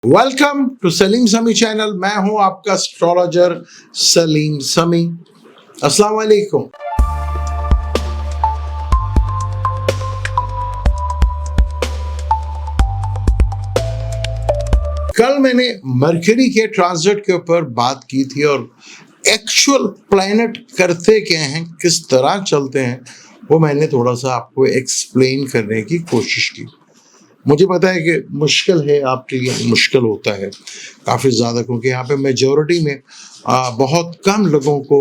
Welcome to Salim समी channel. मैं हूं आपका एस्ट्रोलॉजर सलीम समी। अस्सलाम वालेकुम। कल मैंने मरकरी के ट्रांजिट के ऊपर बात की थी और एक्चुअल प्लैनेट करते क्या हैं, किस तरह चलते हैं, वो मैंने थोड़ा सा आपको एक्सप्लेन करने की कोशिश की। मुझे पता है कि मुश्किल है, आपके लिए मुश्किल होता है काफ़ी ज़्यादा, क्योंकि यहाँ पे मेजॉरिटी में बहुत कम लोगों को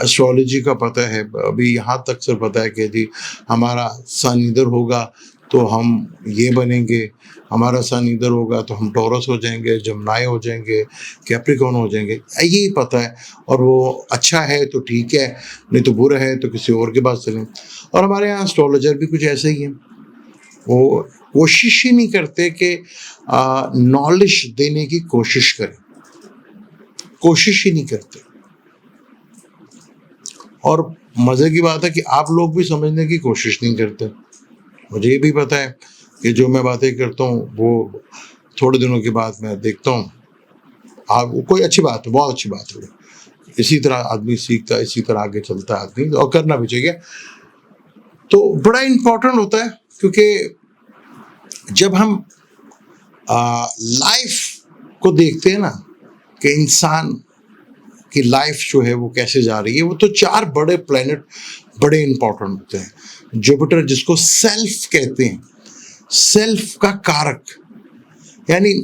एस्ट्रोलॉजी का पता है। अभी यहाँ तक सिर्फ पता है कि जी हमारा सन इधर होगा तो हम ये बनेंगे, हमारा सन इधर होगा तो हम टॉरस हो जाएंगे, जमनाई हो जाएंगे, कैप्रिकॉर्न हो जाएंगे, यही पता है। और वो अच्छा है तो ठीक है, नहीं तो बुरा है तो किसी और के पास चलें। और हमारे यहाँ एस्ट्रोलॉजर भी कुछ ऐसे ही हैं, वो कोशिश ही नहीं करते कि नॉलेज देने की कोशिश करें, कोशिश ही नहीं करते। और मज़े की बात है कि आप लोग भी समझने की कोशिश नहीं करते। मुझे ये भी पता है कि जो मैं बातें करता हूँ वो थोड़े दिनों के बाद मैं देखता हूँ आप कोई अच्छी बात है, बहुत अच्छी बात है, इसी तरह आदमी सीखता है, इसी तरह आगे चलता है आदमी, और करना भी चाहिए। तो बड़ा इम्पोर्टेंट होता है, क्योंकि जब हम लाइफ को देखते हैं ना कि इंसान की लाइफ जो है वो कैसे जा रही है, वो तो चार बड़े प्लैनेट बड़े इंपॉर्टेंट होते हैं। जुपिटर, जिसको सेल्फ कहते हैं, सेल्फ का कारक, यानी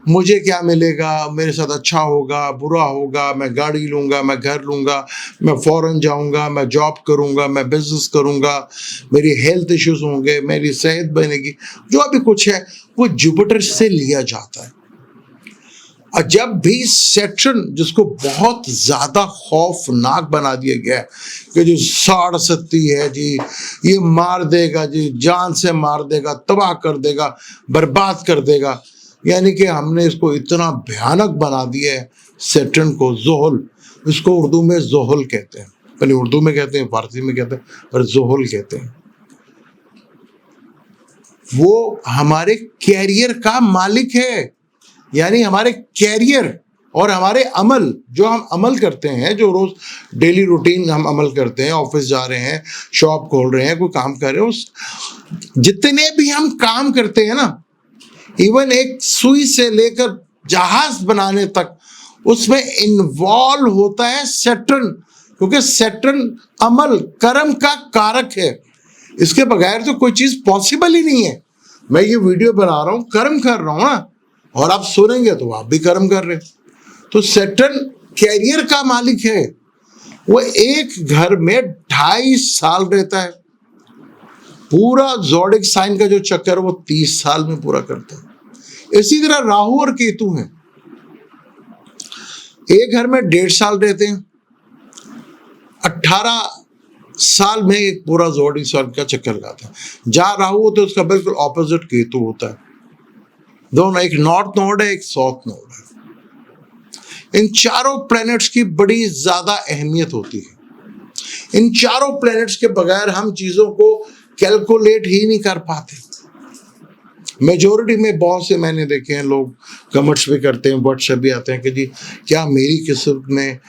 मुझे क्या मिलेगा, मेरे साथ अच्छा होगा, बुरा होगा, मैं गाड़ी लूँगा, मैं घर लूँगा, मैं फॉरेन जाऊँगा, मैं जॉब करूँगा, मैं बिजनेस करूँगा, मेरी हेल्थ इश्यूज होंगे, मेरी सेहत बनेगी, जो भी कुछ है वो जुपिटर से लिया जाता है। और जब भी सैटर्न, जिसको बहुत ज़्यादा खौफनाक बना दिया गया है कि जो साढ़ सत्ती है जी, ये मार देगा जी, जान से मार देगा, तबाह कर देगा, बर्बाद कर देगा, यानी कि हमने इसको इतना भयानक बना दिया है सैटर्न को। जोहल, इसको उर्दू में जोहल कहते हैं, पहले उर्दू में कहते हैं, फारसी में कहते हैं, और जोहल कहते हैं। वो हमारे कैरियर का मालिक है, यानी हमारे कैरियर और हमारे अमल, जो हम अमल करते हैं, जो रोज डेली रूटीन हम अमल करते हैं, ऑफिस जा रहे हैं, शॉप खोल रहे हैं, कोई काम कर रहे हैं, उस जितने भी हम काम करते हैं ना, इवन एक सुई से लेकर जहाज बनाने तक, उसमें इन्वॉल्व होता है सैटर्न, क्योंकि सैटर्न अमल कर्म का कारक है। इसके बगैर तो कोई चीज पॉसिबल ही नहीं है। मैं ये वीडियो बना रहा हूँ, कर्म कर रहा हूँ ना, और आप सुनेंगे तो आप भी कर्म कर रहे हैं। तो सैटर्न कैरियर का मालिक है। वो एक घर में 2.5 साल रहता है, पूरा ज़ोडिक साइन का जो चक्कर वो 30 साल में पूरा करता है। इसी तरह राहु और केतु हैं, एक घर में 1.5 साल रहते हैं, 18 साल में एक पूरा ज़ोडिक साइन का चक्कर लगाता है। जहाँ राहु होता है उसका बिल्कुल ऑपोजिट केतु होता है। दोनों, एक नॉर्थ नोड है, एक साउथ नोड है। इन चारों प्लैनेट्स की बड़ी ज्यादा अहमियत होती है। इन चारों प्लैनेट्स के बगैर हम चीजों को कैलकुलेट ही नहीं कर पाते। मेजॉरिटी में बहुत से मैंने देखे हैं, लोग कमेंट्स भी करते हैं, व्हाट्सएप भी आते हैं कि जी क्या मेरी किस्मत में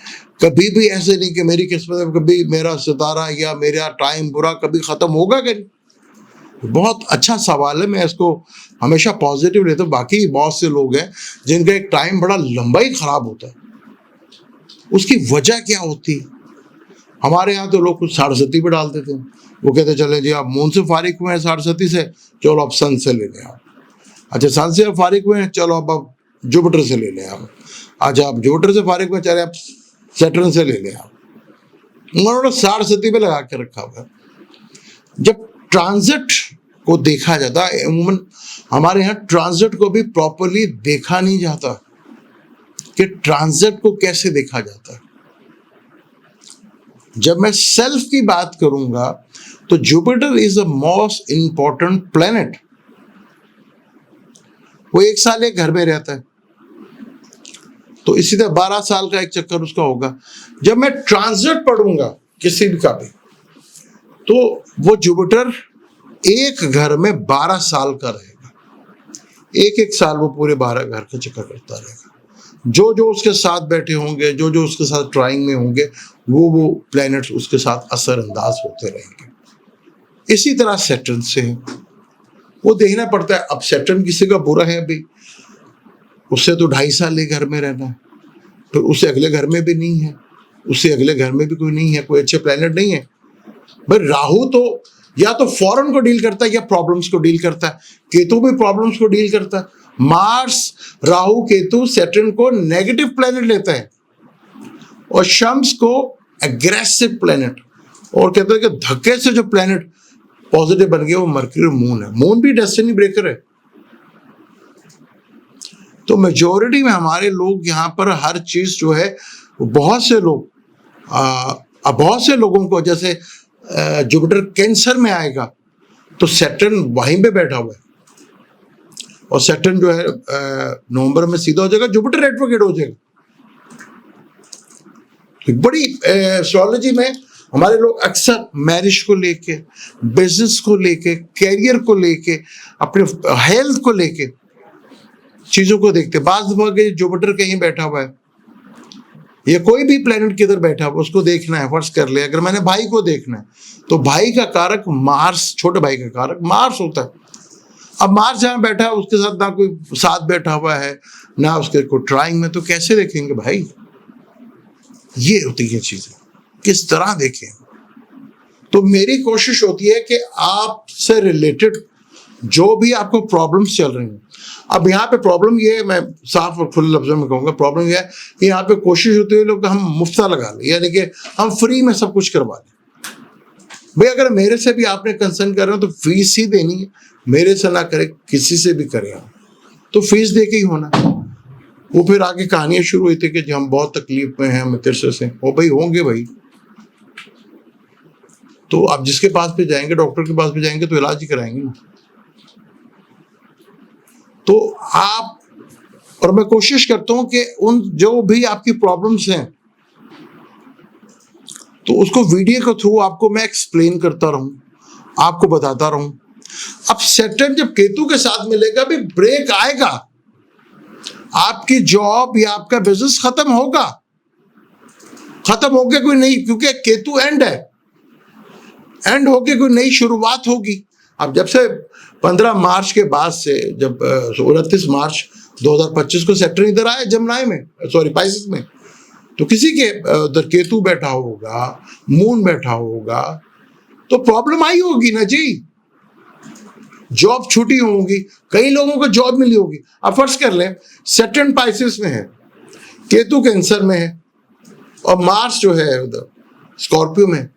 कभी भी ऐसे नहीं कि मेरी किस्मत में कभी मेरा सितारा या मेरा टाइम बुरा कभी खत्म होगा क्या? बहुत अच्छा सवाल है, मैं इसको हमेशा पॉजिटिव लेता हूँ। बाकी बहुत से लोग हैं जिनका एक टाइम बड़ा लंबा ही खराब होता है। उसकी वजह क्या होती है? हमारे यहाँ तो लोग कुछ साढ़े पे डाल देते हैं। वो कहते चले जी आप मून से फारिग हुए हैं साढ़े से, चलो आप सन से ले लें आप। अच्छा, सन से आप फारिग हुए हैं, चलो आप जुपिटर से ले लें आप। अच्छा, आप जुपिटर से फारिग हुए, चले आप सैटर्न से ले लें आप। उन्होंने साढ़े पे लगा के रखा हुआ है। जब ट्रांजिट को देखा जाता है, अमूमन हमारे यहाँ ट्रांजिट को भी प्रॉपर्ली देखा नहीं जाता कि ट्रांजिट को कैसे देखा जाता है। जब मैं सेल्फ की बात करूंगा तो Jupiter is the most important planet. वो 1 साल एक घर में रहता है, तो इसी तरह 12 साल का एक चक्कर उसका होगा। जब मैं ट्रांजिट पढ़ूंगा किसी भी का भी, तो वो जुपिटर एक घर में 12 साल का रहेगा। एक एक साल वो पूरे 12 घर का चक्कर करता रहेगा। जो जो उसके साथ बैठे होंगे, जो जो उसके साथ ट्राइंग में होंगे, वो प्लैनेट्स उसके साथ असरअंदाज होते रहेंगे। इसी तरह सैटर्न से वो देखना पड़ता है। अब सैटर्न किसी का बुरा है अभी, उससे तो 2.5 साल एक घर में रहना है, तो उससे अगले घर में भी नहीं है, उससे अगले घर में भी कोई नहीं है, कोई अच्छे प्लैनेट नहीं है भाई। राहु तो या तो फॉरेन को डील करता है या प्रॉब्लम्स को डील करता है, केतु भी प्रॉब्लम्स को डील करता है। मार्स, राहु, केतु सैटर्न को नेगेटिव प्लैनेट लेता है और शम्स को एग्रेसिव प्लैनेट, और कहते हैं कि धक्के से जो प्लैनेट पॉजिटिव बन गया वो मरकरी और मून है। मून भी डेस्टिनी ब्रेकर है। तो मेजोरिटी में हमारे लोग यहाँ पर हर चीज जो है, बहुत से लोगों को, जैसे जुपिटर कैंसर में आएगा तो सैटर्न वहीं पे बैठा हुआ है, और सैटर्न जो है नवंबर में सीधा हो जाएगा, जुपिटर रेट्रोग्रेड हो जाएगा। तो बड़ी एस्ट्रोलॉजी में हमारे लोग अक्सर मैरिज को लेके, बिजनेस को लेके, कैरियर को लेके, अपने हेल्थ को लेके चीजों को देखते। बाज दफा के जुपिटर कहीं बैठा हुआ है या कोई भी प्लेनेट किधर बैठा हुआ उसको देखना है। फर्ज कर ले अगर मैंने भाई को देखना है तो भाई का कारक मार्स, छोटे भाई का कारक मार्स होता है। अब मार्स जहां बैठा है उसके साथ ना कोई साथ बैठा हुआ है, ना उसके को ट्राइंग में, तो कैसे देखेंगे भाई? ये होती है चीजें, किस तरह देखें। तो मेरी कोशिश होती है कि आपसे रिलेटेड जो भी आपको प्रॉब्लम्स चल रही हैं, अब यहाँ पे प्रॉब्लम ये है, मैं साफ और खुले लफ्जों में कहूँगा, प्रॉब्लम ये है कि यहाँ पे कोशिश होती है लोग हम मुफ्ता लगा लें, यानी कि हम फ्री में सब कुछ करवा लें। भाई अगर मेरे से भी आपने कंसर्न कर रहे हो तो फीस ही देनी है, मेरे से ना करे किसी से भी करे तो फीस दे के ही होना। वो फिर आगे कहानियां शुरू हुई थी कि हम बहुत तकलीफ में हैं, हम तिरसे से, वो भाई होंगे भाई। तो आप जिसके पास भी जाएंगे, डॉक्टर के पास भी जाएंगे तो इलाज ही कराएंगे ना। तो आप, और मैं कोशिश करता हूं कि उन जो भी आपकी प्रॉब्लम्स हैं तो उसको वीडियो के थ्रू आपको मैं एक्सप्लेन करता रहूं, आपको बताता रहूं। अब सैटर्न जब केतु के साथ मिलेगा भी ब्रेक आएगा, आपकी जॉब या आपका बिजनेस खत्म होगा, खत्म होके कोई नहीं, क्योंकि केतु एंड है, एंड होके कोई नई शुरुआत होगी। अब जब से 15 मार्च के बाद से, जब 29 मार्च 2025 को सैटर्न इधर आया जमनाई में, सॉरी पाइसेस में, तो किसी के उधर केतु बैठा होगा, मून बैठा होगा, तो प्रॉब्लम आई होगी ना जी। जॉब छूटी होगी, कई लोगों को जॉब मिली होगी। अब फर्ज कर लें सैटर्न पाइसेस में है, केतु कैंसर में है, और मार्स जो है उधर स्कॉर्पियो में।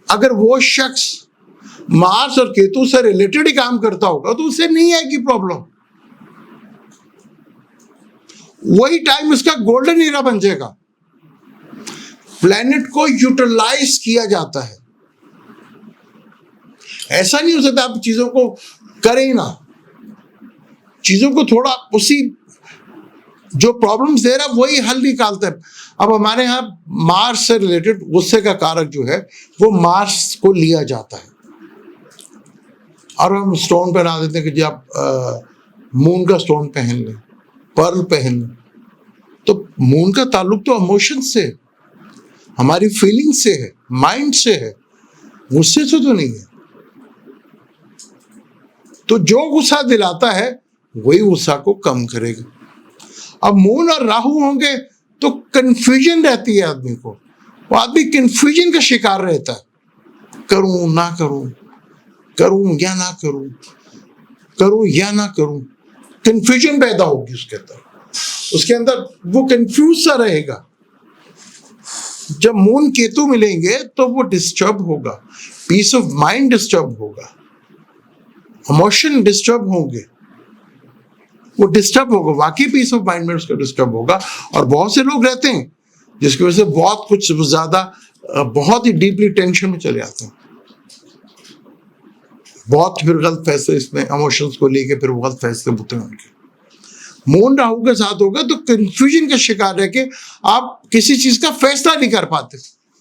अगर वो शख्स मार्स और केतु से रिलेटेड ही काम करता होगा तो उससे नहीं आएगी प्रॉब्लम। वही टाइम इसका गोल्डन एरा बन जाएगा। प्लैनेट को यूटिलाइज किया जाता है। ऐसा नहीं हो सकता आप चीजों को करें ना, चीजों को थोड़ा उसी जो प्रॉब्लम्स दे रहा है वही हल निकालते हैं। अब हमारे यहाँ मार्स से रिलेटेड गुस्से का कारक जो है वो मार्स को लिया जाता है, और हम स्टोन पहना देते हैं कि जी आप मून का स्टोन पहन लें, पर्ल पहन लें। तो मून का ताल्लुक तो इमोशन से, हमारी फीलिंग से है, माइंड से है, गुस्से से तो नहीं है। तो जो गुस्सा दिलाता है वही गुस्सा को कम करेगा। अब मून और राहु होंगे तो कंफ्यूजन रहती है आदमी को, वो आदमी कंफ्यूजन का शिकार रहता है, करूं ना करूं, करूं या ना करूं, करूं या ना करूं, कंफ्यूजन पैदा होगी उसके अंदर वो कंफ्यूज सा रहेगा। जब मून केतु मिलेंगे तो वो डिस्टर्ब होगा, पीस ऑफ माइंड डिस्टर्ब होगा, इमोशन डिस्टर्ब होंगे, वो डिस्टर्ब होगा, वाकई पीस ऑफ माइंड में उसका डिस्टर्ब होगा। और बहुत से लोग रहते हैं जिसकी वजह से बहुत कुछ ज्यादा, बहुत ही डीपली टेंशन में चले जाते हैं, बहुत फिर गलत फैसले इसमें इमोशंस को लेके फिर गलत फैसले होते हैं उनके। मून राहु के साथ होगा तो कंफ्यूजन का शिकार रह के आप किसी चीज का फैसला नहीं कर पाते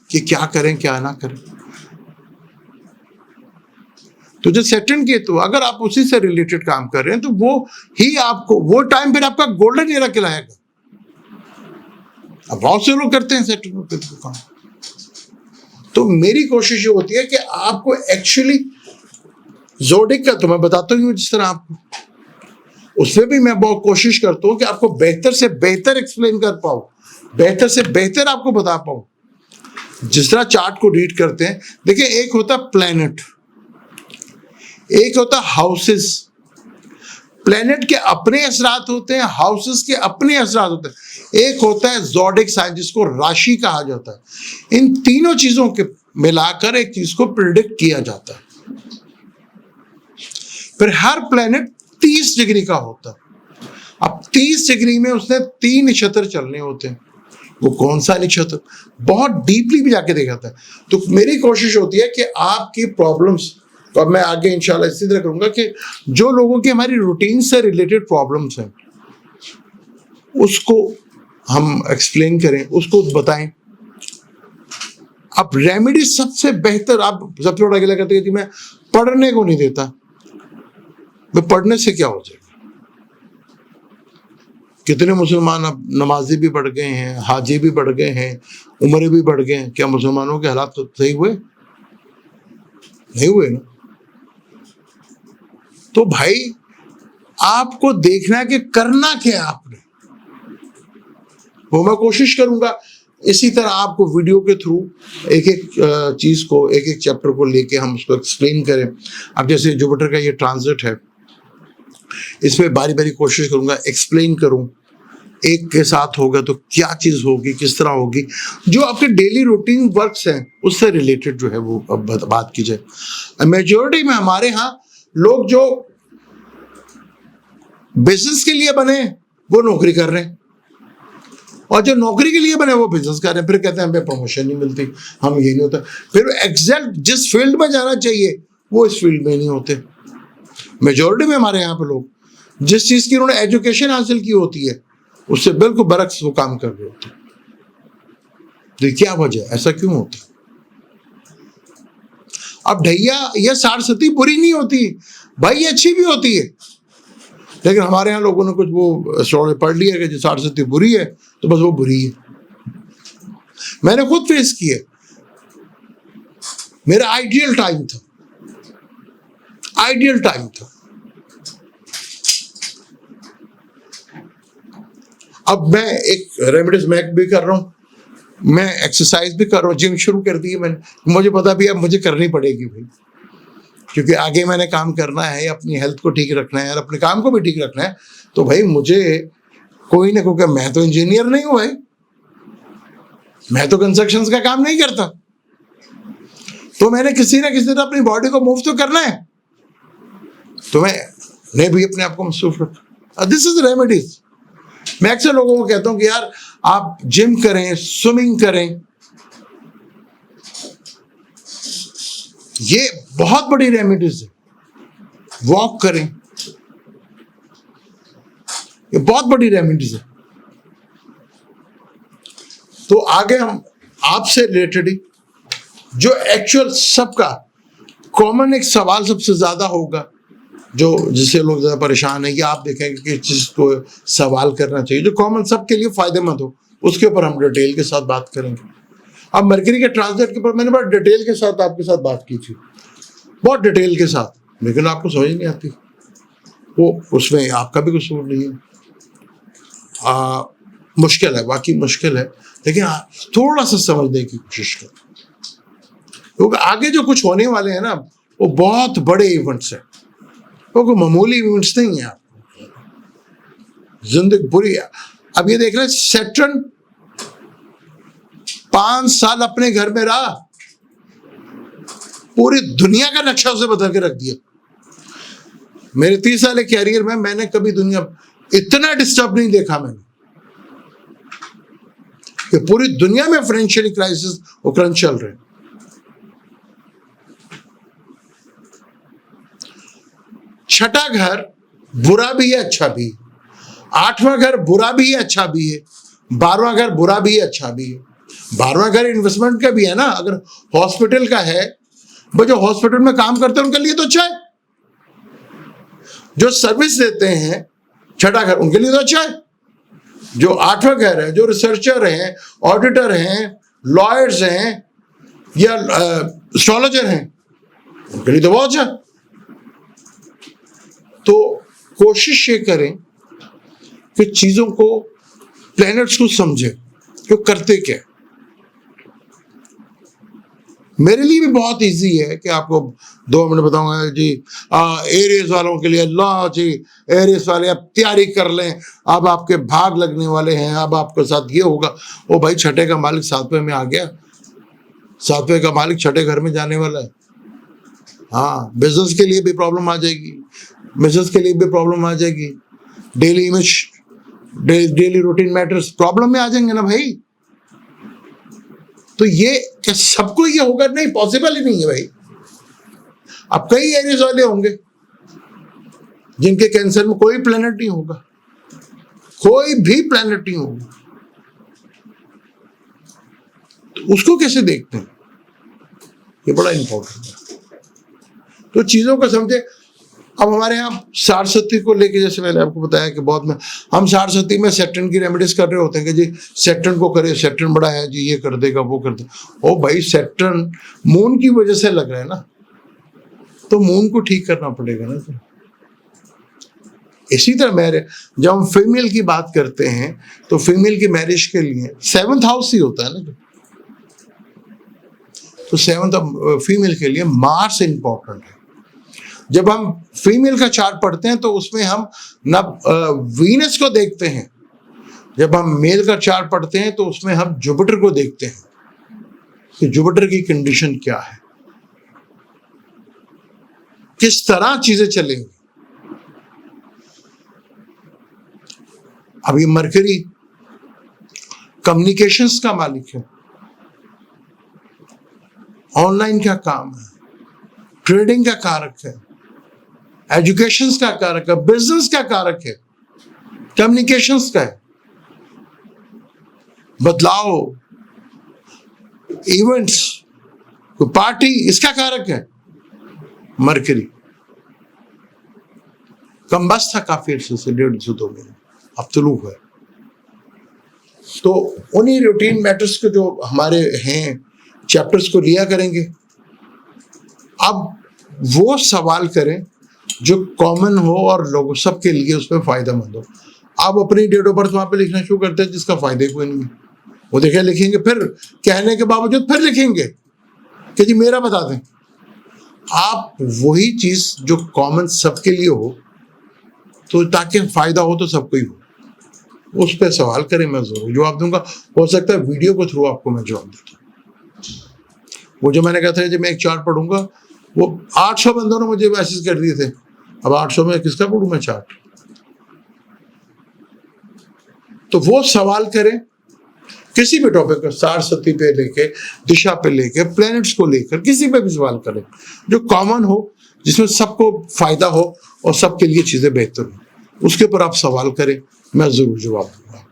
कि क्या करें क्या ना करें। तो जो सेटर्न केतु, अगर आप उसी से रिलेटेड काम कर रहे हैं तो वो ही आपको वो टाइम फिर आपका गोल्डन एरा कहलाएगा। अब बहुत से लोग करते हैं सेटर्न केतु का काम। तो मेरी कोशिश ये होती है कि आपको एक्चुअली ज़ोडिक का तो मैं बताता हूँ जिस तरह आपको, उसमें भी मैं बहुत कोशिश करता हूँ कि आपको बेहतर से बेहतर एक्सप्लेन कर पाऊँ, बेहतर से बेहतर आपको बता पाऊँ। जिस तरह चार्ट को रीड करते हैं, देखिए एक होता प्लैनेट, एक होता हाउसेस। प्लैनेट के अपने असरात होते हैं, हाउसेस के अपने असरात होते हैं। एक होता है ज़ोडिक साइन जिसको राशि कहा जाता है। इन तीनों चीजों के मिलाकर एक चीज को प्रिडिक्ट किया जाता है। फिर हर प्लैनेट 30 डिग्री का होता है। अब 30 डिग्री में उसने 3 नक्षत्र चलने होते हैं। वो कौन सा नक्षत्र, बहुत डीपली भी जाके देखा था। तो मेरी कोशिश होती है कि आपकी प्रॉब्लम्स, तो अब मैं आगे इंशाल्लाह इसी तरह करूंगा कि जो लोगों की हमारी रूटीन से रिलेटेड प्रॉब्लम्स हैं उसको हम एक्सप्लेन करें, उसको बताएं। अब रेमेडी सबसे बेहतर, आप सबसे बड़ा गिला करते हैं मैं पढ़ने को नहीं देता, मैं पढ़ने से क्या हो जाएगा। कितने मुसलमान अब नमाजी भी बढ़ गए हैं, हाजी भी बढ़ गए हैं, उम्र भी बढ़ गए हैं, क्या मुसलमानों के हालात तो सही हुए? नहीं हुए ना। तो भाई आपको देखना है कि करना क्या है आपने, वो मैं कोशिश करूंगा। इसी तरह आपको वीडियो के थ्रू एक एक चीज को, एक एक चैप्टर को लेके हम उसको एक्सप्लेन करें। अब जैसे जुपिटर का ये ट्रांजिट है, इसमें बारी बारी कोशिश करूंगा एक्सप्लेन करूं। एक के साथ होगा तो क्या चीज होगी, किस तरह होगी, जो आपके डेली रूटीन वर्क्स हैं उससे रिलेटेड जो है वो अब बात की जाए। मेजॉरिटी में हमारे यहाँ लोग जो बिजनेस के लिए बने वो नौकरी कर रहे हैं, और जो नौकरी के लिए बने वो बिजनेस कर रहे हैं। फिर कहते हैं हमें प्रमोशन नहीं मिलती, हम ये नहीं होता। फिर एग्जैक्ट जिस फील्ड में जाना चाहिए वो इस फील्ड में नहीं होते। मेजॉरिटी में हमारे यहाँ पे लोग जिस चीज की उन्होंने एजुकेशन हासिल की होती है उससे बिल्कुल बरक्स वो काम कर रहे होते हैं। तो क्या वजह, ऐसा क्यों होता है? अब ढैया यह सारस्वती बुरी नहीं होती भाई, ये अच्छी भी होती है। लेकिन हमारे यहाँ लोगों ने कुछ वो एस्ट्रोलॉजी पढ़ लिया कि जो सारस्वती बुरी है तो बस वो बुरी है। मैंने खुद फेस किया, मेरा आइडियल टाइम था, आइडियल टाइम था। अब मैं एक रेमेडीज मैक भी कर रहा हूँ, मैं एक्सरसाइज भी कर रहा हूँ, जिम शुरू कर दी है मैंने। मुझे पता भी अब मुझे करनी पड़ेगी भाई, क्योंकि आगे मैंने काम करना है, अपनी हेल्थ को ठीक रखना है और अपने काम को भी ठीक रखना है। तो भाई मुझे कोई ना कोई, मैं तो इंजीनियर नहीं हूं भाई, मैं तो कंस्ट्रक्शन का काम नहीं करता, तो मैंने किसी ना किसी तरह अपनी बॉडी को मूव तो करना है। तो मैंने भी अपने आप को मसरूफ रखा। This is remedies. मैं अक्सर लोगों को कहता हूं कि यार आप जिम करें, स्विमिंग करें, ये बहुत बड़ी रेमेडीज है। वॉक करें, ये बहुत बड़ी रेमेडीज है। तो आगे हम आपसे रिलेटेड ही जो एक्चुअल सबका कॉमन एक सवाल सबसे ज्यादा होगा, जो जिससे लोग ज्यादा परेशान है, कि आप देखेंगे कि चीज को सवाल करना चाहिए जो कॉमन सबके लिए फायदेमंद हो, उसके ऊपर हम डिटेल के साथ बात करेंगे। अब मरकरी के ट्रांजिट के ऊपर मैंने बहुत डिटेल के साथ आपके साथ बात की थी, बहुत डिटेल के साथ, लेकिन आपको समझ नहीं आती। वो उसमें आपका भी कसूर नहीं है। मुश्किल है, वाकई मुश्किल है, लेकिन थोड़ा सा समझने की कोशिश करो, क्योंकि आगे जो कुछ होने वाले हैं ना वो बहुत बड़े इवेंट्स हैं, वो कोई मामूली इवेंट्स नहीं है। जिंदगी बुरी है। अब ये देख रहे हैं सैटर्न 5 साल अपने घर में रहा, पूरी दुनिया का नक्शा उसे बदल के रख दिया। मेरे 30 साल के कैरियर में मैंने कभी दुनिया इतना डिस्टर्ब नहीं देखा मैंने, कि पूरी दुनिया में फाइनेंशियल क्राइसिस और क्रंच चल रहे हैं। छठा घर बुरा भी है अच्छा भी है, 8वां घर बुरा भी है अच्छा भी है, 12वां घर बुरा भी है अच्छा भी है। 12वां घर इन्वेस्टमेंट का भी है ना, अगर हॉस्पिटल का है भाई जो हॉस्पिटल में काम करते हैं उनके लिए तो अच्छा है, जो सर्विस देते हैं छठा घर उनके लिए तो अच्छा है, जो आठवां घर है, जो रिसर्चर हैं, ऑडिटर हैं, लॉयर्स हैं या एस्ट्रोलॉजर हैं, उनके लिए तो बहुत अच्छा। तो कोशिश ये करें कि चीजों को, प्लैनेट्स को समझे कि करते क्या। मेरे लिए भी बहुत इजी है कि आपको 2 मिनट बताऊंगा जी। एरियस वालों के लिए लॉ जी, एरियस वाले अब तैयारी कर लें, अब आपके भाग लगने वाले हैं, अब आपके साथ ये होगा। ओ भाई, छठे का मालिक 7वें में आ गया, 7वें का मालिक छठे घर में जाने वाला है। हाँ, बिजनेस के लिए भी प्रॉब्लम आ जाएगी, बिजनेस के लिए भी प्रॉब्लम आ जाएगी, daily image, daily routine matters problem में आ जाएंगे ना भाई। तो ये क्या सबको ये होगा? नहीं, पॉसिबल ही नहीं है भाई। अब कई एरियाज वाले होंगे जिनके कैंसर में कोई प्लैनेट नहीं होगा, कोई भी प्लैनेट नहीं होगा, तो उसको कैसे देखते हैं? ये बड़ा इंपॉर्टेंट है। तो चीजों को समझे। अब हमारे यहाँ सारस्वती को लेके, जैसे मैंने आपको बताया कि बहुत में हम सारस्वती में सेक्टन की रेमेडीज कर रहे होते हैं कि जी सेक्टन को करे, सेक्टन बड़ा है जी, ये कर देगा वो कर देगा। ओ भाई, सेक्टन मून की वजह से लग रहा है ना, तो मून को ठीक करना पड़ेगा ना। तो इसी तरह मैरिज, जब हम फीमेल की बात करते हैं तो फीमेल की मैरिज के लिए 7th हाउस ही होता है ना। तो 7th फीमेल के लिए मार्स इंपॉर्टेंट है। जब हम फीमेल का चार्ट पढ़ते हैं तो उसमें हम न वीनस को देखते हैं, जब हम मेल का चार्ट पढ़ते हैं तो उसमें हम जुपिटर को देखते हैं कि जुपिटर की कंडीशन क्या है, किस तरह चीजें चलेंगी। अभी मरकरी कम्युनिकेशंस का मालिक है, ऑनलाइन का काम है, ट्रेडिंग का कारक है, एजुकेशन का कारक है, बिजनेस का कारक है, कम्युनिकेशंस का है, बदलाव, इवेंट्स, पार्टी, इसका कारक है मरकरी। कम्बस था काफी अर्से से, 150-2 महीने, अब तुलू है। तो उन्हीं रूटीन मैटर्स के जो हमारे हैं चैप्टर्स को लिया करेंगे। अब वो सवाल करें जो कॉमन हो और लोगों सबके लिए उसमें फायदेमंद हो। आप अपनी डेट ऑफ बर्थ वहां पे लिखना शुरू करते हैं जिसका फायदे कोई नहीं है, वो देखे लिखेंगे, फिर कहने के बावजूद फिर लिखेंगे कि जी मेरा बता दें। आप वही चीज जो कॉमन सबके लिए हो, तो ताकि फायदा हो तो सबको ही हो, उस पर सवाल करें, मैं जरूर जवाब दूंगा। हो सकता है वीडियो के थ्रू आपको मैं जवाब देता हूँ। वो जो मैंने कहा था जब मैं एक चार्ट पढ़ूंगा, वो 800 बंदों ने मुझे मैसेज कर दिए थे, अब 800 में किसका पढ़ूं मैं चार्ट। तो वो सवाल करें किसी भी टॉपिक पर, सारस्वती पे लेके, दिशा पे लेके, प्लैनेट्स को लेकर, किसी पे भी सवाल करें जो कॉमन हो, जिसमें सबको फायदा हो और सबके लिए चीजें बेहतर हो, उसके ऊपर आप सवाल करें, मैं जरूर जवाब दूंगा।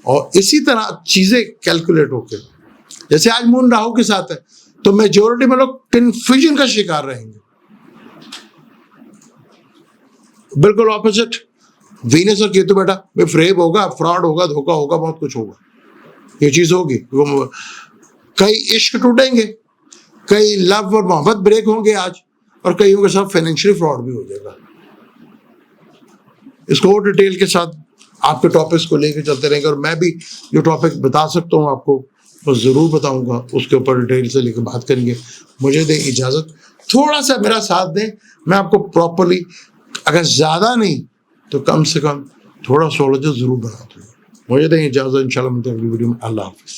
और इसी तरह चीजें कैलकुलेट होकर, जैसे आज मून राहु के साथ है तो मेजोरिटी में लोग कन्फ्यूजन का शिकार रहेंगे। बिल्कुल ऑपोजिट वीनस और केतु बेटा में फ्रेब होगा, फ्रॉड होगा, धोखा होगा, बहुत कुछ होगा, ये चीज होगी। कई इश्क टूटेंगे, कई लव और मोहब्बत ब्रेक होंगे आज, और कईयों के साथ फाइनेंशियल फ्रॉड भी हो जाएगा। इसको और डिटेल के साथ आपके टॉपिक्स को लेकर चलते रहेंगे, और मैं भी जो टॉपिक बता सकता हूँ आपको वो जरूर बताऊंगा, उसके ऊपर डिटेल से लेकर बात करेंगे। मुझे दें इजाजत, थोड़ा सा मेरा साथ दें, मैं आपको प्रॉपरली, अगर ज्यादा नहीं तो कम से कम थोड़ा एस्ट्रोलॉजी जरूर बना दूंगा। मुझे दें इजाजत, इंशाल्लाह मिलते हैं अगली वीडियो में। अल्लाह हाफिज।